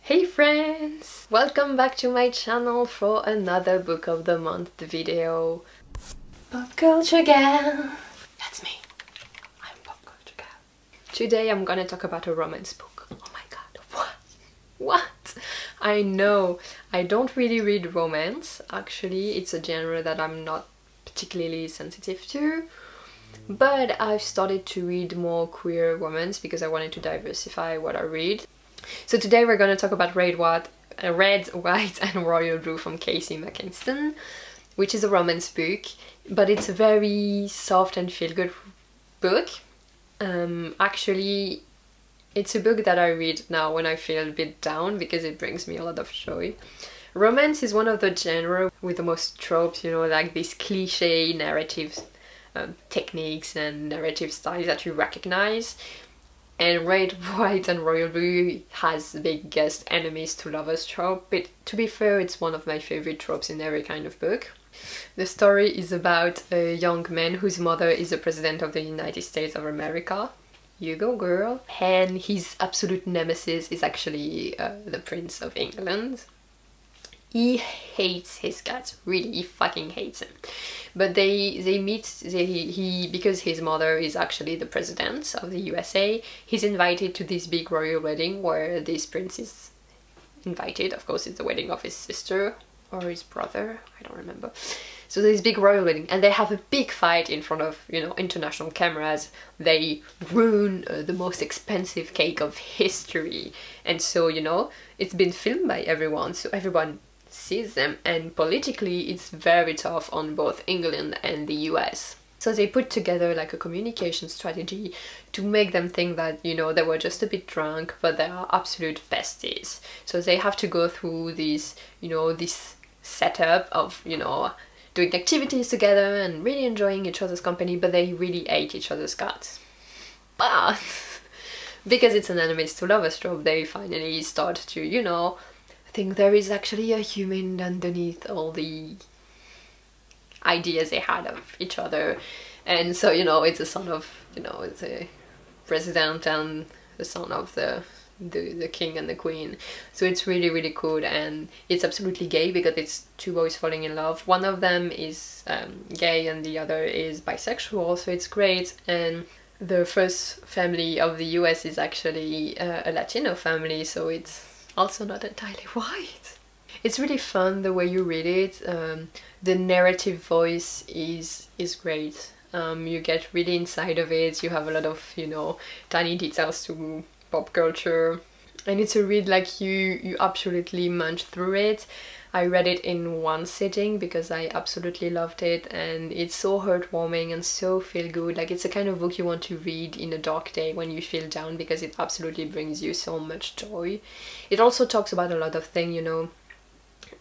Hey friends! Welcome back to my channel for another book of the month video. Pop culture gal! That's me. I'm pop culture gal. Today I'm gonna talk about a romance book. Oh my god, what? What? I know, I don't really read romance. Actually, it's a genre that I'm not particularly sensitive to. But I've started to read more queer romance because I wanted to diversify what I read. So today we're going to talk about Red, White and Royal Blue from Casey McQuinston, which is a romance book, but it's a very soft and feel-good book. Actually, it's a book that I read now when I feel a bit down because it brings me a lot of joy. Romance is one of the genres with the most tropes, you know, like these cliche narratives, techniques and narrative styles that you recognize. And Red, White and Royal Blue has the biggest enemies to lovers trope, but to be fair, it's one of my favorite tropes in every kind of book. The story is about a young man whose mother is the President of the United States of America. You go girl. And his absolute nemesis is actually the Prince of England. He hates his cat, really, he fucking hates him. But they meet, because his mother is actually the president of the USA, he's invited to this big royal wedding where this prince is invited. Of course, it's the wedding of his sister or his brother, I don't remember. So this big royal wedding, and they have a big fight in front of, you know, international cameras. They ruin the most expensive cake of history, and so, you know, it's been filmed by everyone, so everyone sees them, and politically it's very tough on both England and the US. So they put together like a communication strategy to make them think that, you know, they were just a bit drunk, but they are absolute besties. So they have to go through this, you know, this setup of, you know, doing activities together and really enjoying each other's company, but they really hate each other's guts. But because it's an enemies to lovers trope, they finally start to, you know, think there is actually a human underneath all the ideas they had of each other. And so, you know, it's a son of, you know, it's a president and the son of the king and the queen. So it's really, really cool, and it's absolutely gay because it's two boys falling in love. One of them is gay and the other is bisexual, so it's great. And the first family of the US is actually a Latino family, so it's also not entirely white. It's really fun the way you read it. The narrative voice is great. You get really inside of it. You have a lot of, you know, tiny details to pop culture, and it's a read like you absolutely munch through it. I read it in one sitting because I absolutely loved it, and it's so heartwarming and so feel good. Like, it's a kind of book you want to read in a dark day when you feel down because it absolutely brings you so much joy. It also talks about a lot of things, you know,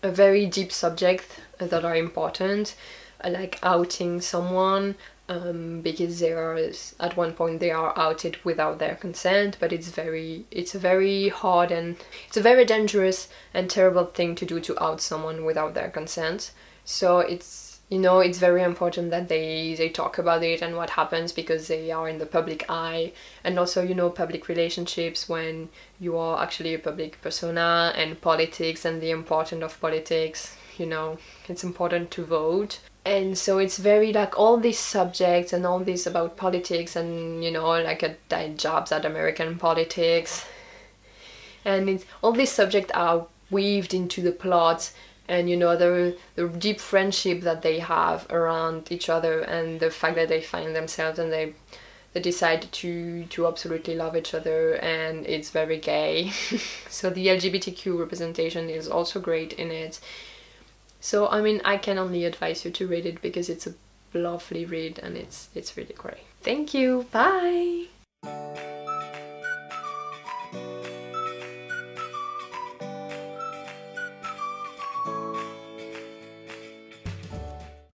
a very deep subject that are important, like outing someone, because they are, at one point they are outed without their consent, but it's a very hard and it's a very dangerous and terrible thing to do, to out someone without their consent. So it's, you know, it's very important that they talk about it and what happens because they are in the public eye. And also, you know, public relationships when you are actually a public persona, and politics and the importance of politics, you know, it's important to vote. And so it's very like all these subjects and all this about politics and, you know, like jobs at American politics, and it's, all these subjects are weaved into the plot, and, you know, the deep friendship that they have around each other, and the fact that they find themselves and they decide to absolutely love each other, and it's very gay. So the LGBTQ representation is also great in it. So, I mean, I can only advise you to read it because it's a lovely read and it's really great. Thank you, bye!